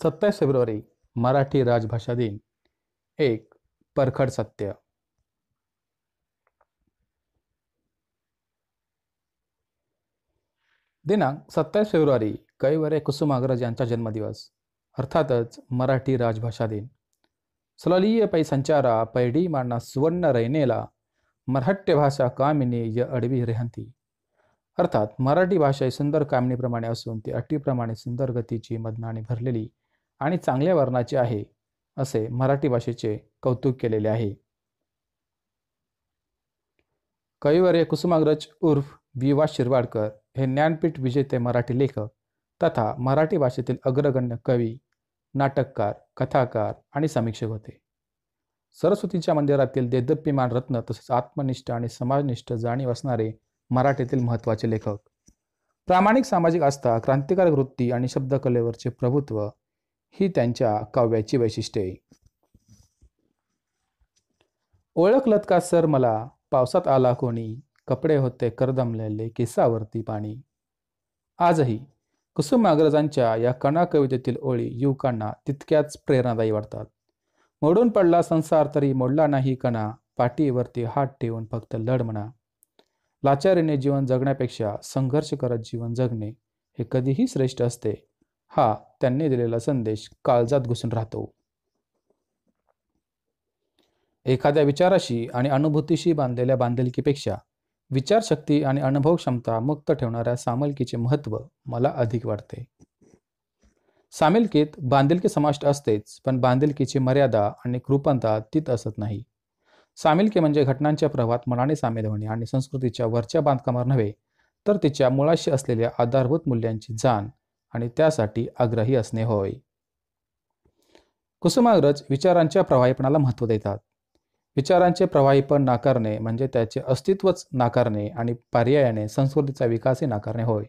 27 February Marathi राजभाषा दिन. एक परखड सत्य. दिनांक 27 फेब्रुवारी कैवर्य कुसुमाग्रज यांचा जन्मदिवस. अर्थातच मराठी राजभाषा दिन. सललिय पै संचारा पैडी मांडना सुवर्ण रैनेला मराठ्य भाषा कामिनी य अडवी रेहंती. अर्थात मराठी भाषा ही सुंदर कामिनीप्रमाणे असून ती अटीप्रमाणे सुंदर गतीची मदनाने भरलेली आणि चांगल्या वर्णाची आहे, असे मराठी भाषेचे कौतुक केलेले आहे. कैवर्य कुसुमाग्रज उर्फ वि वा शिरवाडकर हे ज्ञानपीठ विजेते मराठी लेखक तथा मराठी भाषेतील अग्रगण्य कवी, नाटककार, कथाकार आणि समीक्षक होते. सरस्वतीच्या मंदिरातील देदीप्यमान रत्न तसेच आत्मनिष्ठ आणि समाजनिष्ठ जाणीव असणारे मराठीतील महत्त्वाचे लेखक. प्रामाणिक सामाजिक आस्था, क्रांतिकारक वृत्ती आणि शब्दकलेवरचे प्रभुत्व ही त्यांच्या काव्याची वैशिष्ट्ये. ओळखलत का सर मला, पावसात आला कोणी, कपडे होते करदमलेले, केसावरती पाणी. आजही कुसुमाग्रजांच्या या कणा कवितेतील ओळी युवकांना तितक्याच प्रेरणादायी वाटतात. मोडून पडला संसार तरी मोडला नाही कणा, पाठीवरती हात ठेवून फक्त लढ म्हणा. लाचारीने जीवन जगण्यापेक्षा संघर्ष करत जीवन जगणे हे कधीही श्रेष्ठ असते, हा त्यांनी दिलेला संदेश काळजात घुसून राहतो. एखाद्या विचाराशी आणि अनुभूतीशी बांधलेल्या बांधिलकीपेक्षा विचारशक्ती आणि अनुभव क्षमता मुक्त ठेवणाऱ्या सामलकीचे महत्त्व मला अधिक वाटते. सामिलकीत बांधिलकी समाविष्ट असतेच, पण बांधिलकीची मर्यादा आणि कृपणता तीत असत नाही. सामिलकी म्हणजे घटनांच्या प्रवाहात मनाने सामील होणे आणि संस्कृतीच्या वरच्या बांधकामावर नव्हे, तर तिच्या मुळाशी असलेल्या आधारभूत मूल्यांची जाण आणि त्यासाठी आग्रही असणे होय. कुसुमाग्रज विचारांच्या प्रवाहीपणाला महत्त्व देतात. विचारांचे प्रवाहीपण नाकारणे म्हणजे त्याचे अस्तित्वच नाकारणे आणि पर्यायाने संस्कृतीचा विकासही नाकारणे होय,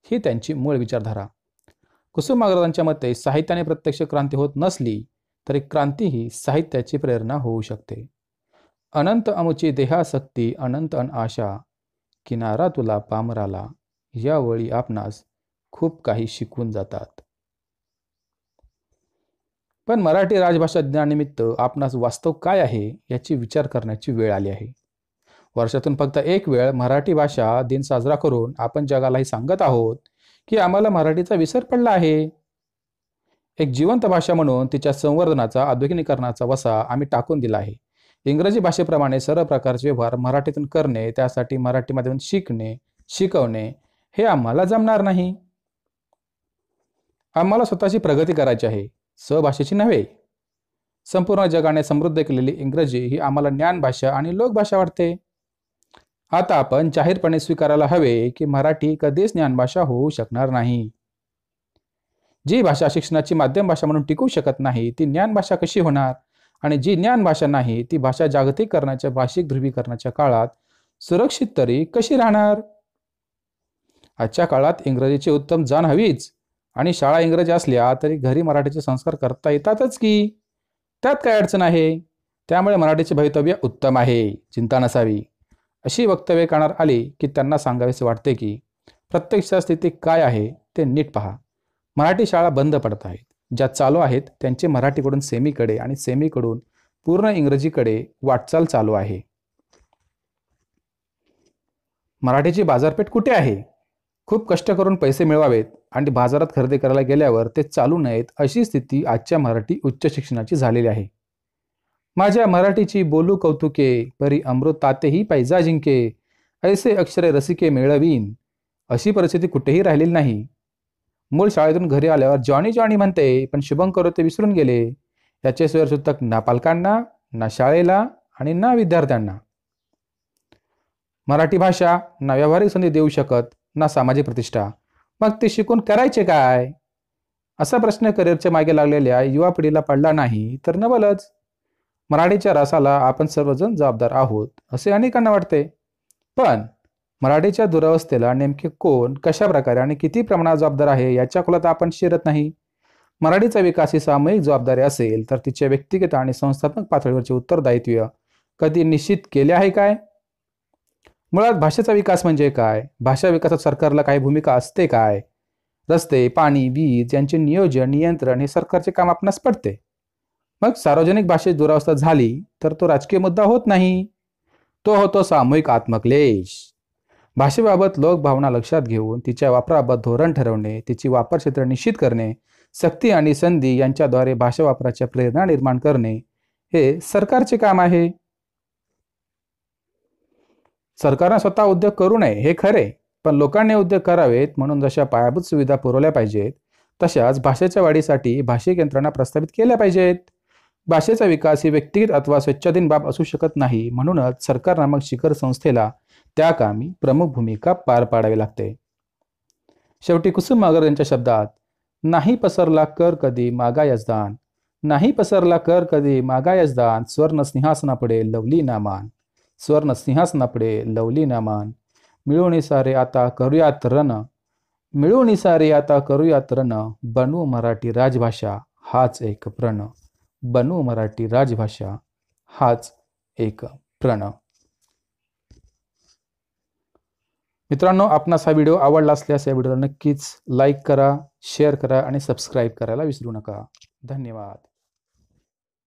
ही त्यांची मूळ विचारधारा. कुसुमाग्रजांच्या मते साहित्याने प्रत्यक्ष क्रांती होत नसली तरी क्रांती ही साहित्याची प्रेरणा होऊ शकते. अनंत अमुची देहासक्ती अनंत अन आशा, किनारा तुला पामराला, या वळी आपणास खूप काही शिकवून जातात. पण मराठी राजभाषा दिनानिमित्त आपणास वास्तव काय आहे याची विचार करण्याची वेळ आली आहे. वर्षातून फक्त एक वेळ मराठी भाषा दिन साजरा करून आपण जगालाही सांगत आहोत की आम्हाला मराठीचा विसर पडला आहे. एक जिवंत भाषा म्हणून तिच्या संवर्धनाचा, आधुनिकीकरणाचा वसा आम्ही टाकून दिला आहे. इंग्रजी भाषेप्रमाणे सर्व प्रकारचे व्यवहार मराठीतून करणे, त्यासाठी मराठीमधून शिकणे, शिकवणे हे आम्हाला जमणार नाही. आम्हाला स्वतःची प्रगती करायची आहे, स्वभाषेची नव्हे. संपूर्ण जगाने समृद्ध केलेली इंग्रजी ही आम्हाला ज्ञानभाषा आणि लोकभाषा वाटते. आता आपण जाहीरपणे स्वीकारायला हवे की मराठी कधीच ज्ञानभाषा होऊ शकणार नाही. जी भाषा शिक्षणाची माध्यम भाषा म्हणून टिकू शकत नाही ती ज्ञानभाषा कशी होणार, आणि जी ज्ञानभाषा नाही ती भाषा जागतिकीकरणाच्या, भाषिक ध्रुवीकरणाच्या काळात सुरक्षित तरी कशी राहणार. आजच्या काळात इंग्रजीची उत्तम जाण हवीच, आणि शाळा इंग्रजी असल्या तरी घरी मराठीचे संस्कार करता येतातच की, त्यात काय अडचण आहे. त्यामुळे मराठीचे भवितव्य उत्तम आहे, चिंता नसावी. अशी वक्तव्ये कानावर आली की त्यांना सांगावेसे वाटते की प्रत्यक्ष स्थिती काय आहे ते नीट पहा. मराठी शाळा बंद पडत आहेत. ज्या चालू आहेत त्यांची मराठीकडून सेमीकडे आणि सेमीकडून पूर्ण इंग्रजीकडे वाटचाल चालू आहे. मराठीची बाजारपेठ कुठे आहे. खूप कष्ट करून पैसे मिळवावेत आणि बाजारात खरेदी करायला गेल्यावर ते चालू नयेत, अशी स्थिती आजच्या मराठी उच्च शिक्षणाची झालेली आहे. माझ्या मराठीची बोलू कौतुके, परी अमृतातेही पैजा जिंके, ऐसे अक्षरे रसिके मेळवीन, अशी परिस्थिती कुठेही राहिलेली नाही. मूळ शाळेतून घरी आल्यावर जॉनी जॉनी म्हणते, पण शुभंकर ते विसरून गेले. याचे स्वैरसूतक ना पालकांना, ना शाळेला आणि ना विद्यार्थ्यांना. मराठी भाषा ना व्यावहारिक संधी देऊ शकत, ना सामाजिक प्रतिष्ठा. मग ते शिकून करायचे काय, असा प्रश्न करिअरच्या मागे लागलेल्या युवा पिढीला पडला नाही तर नवलच. मराठीच्या रसाला आपण सर्वजण जबाबदार आहोत असे अनेकांना वाटते, पण मराठीच्या दुरावस्थेला नेमके कोण, कशा प्रकारे आणि किती प्रमाणात जबाबदार आहे याच्या खोलात आपण शिरत नाही. मराठीचा विकास ही सामूहिक जबाबदारी असेल तर तिच्या व्यक्तिगत आणि संस्थात्मक पातळीवरचे उत्तरदायित्व कधी निश्चित केले आहे काय. मुळात भाषेचा विकास म्हणजे काय, भाषा विकासात सरकारला काही भूमिका असते काय, रस्ते, पाणी, वीज यांचे नियोजन, नियंत्रण हे सरकारचे काम आपणास पडते. मग सार्वजनिक भाषेत दुरावस्था झाली तर तो राजकीय मुद्दा होत नाही, तो होतो सामूहिक आत्मक्लेश. भाषेबाबत लोकभावना लक्षात घेऊन तिच्या वापराबाबत धोरण ठरवणे, तिची वापर क्षेत्र निश्चित करणे, सक्ती आणि संधी यांच्याद्वारे भाषा वापराच्या प्रेरणा निर्माण करणे हे सरकारचे काम आहे. सरकारने स्वतः उद्योग करू नये हे खरे, पण लोकांनी उद्योग करावेत म्हणून जशा पायाभूत सुविधा पुरवल्या पाहिजेत तशाच भाषेच्या वाढीसाठी भाषिक यंत्रणा प्रस्थापित केल्या पाहिजेत. भाषेचा विकास ही व्यक्तिगत अथवा स्वच्छाधीन बाब असू शकत नाही, म्हणूनच सरकार नामक शिखर संस्थेला त्या कामी प्रमुख भूमिका पार पाडावी लागते. शेवटी कुसुम अग्रज यांच्या शब्दात, नाही पसरला कर कधी मागा यजदान, नाही पसरला कर कधी मागा यजदान, स्वर्ण सिंहासनापुढे लवली नामान, स्वर्ण सिंहासनापुढे लवली नामान. मिळून सारे आता करूयात रण, मिळून सारे आता करूयात रण, बनवू मराठी राजभाषा हाच एक प्रण, बनवू मराठी राजभाषा हाच एक प्रण. मित्रांनो, आपणास हा व्हिडिओ आवडला असल्यास या व्हिडिओला नक्कीच लाईक करा, शेअर करा आणि सबस्क्राईब करायला विसरू नका. धन्यवाद.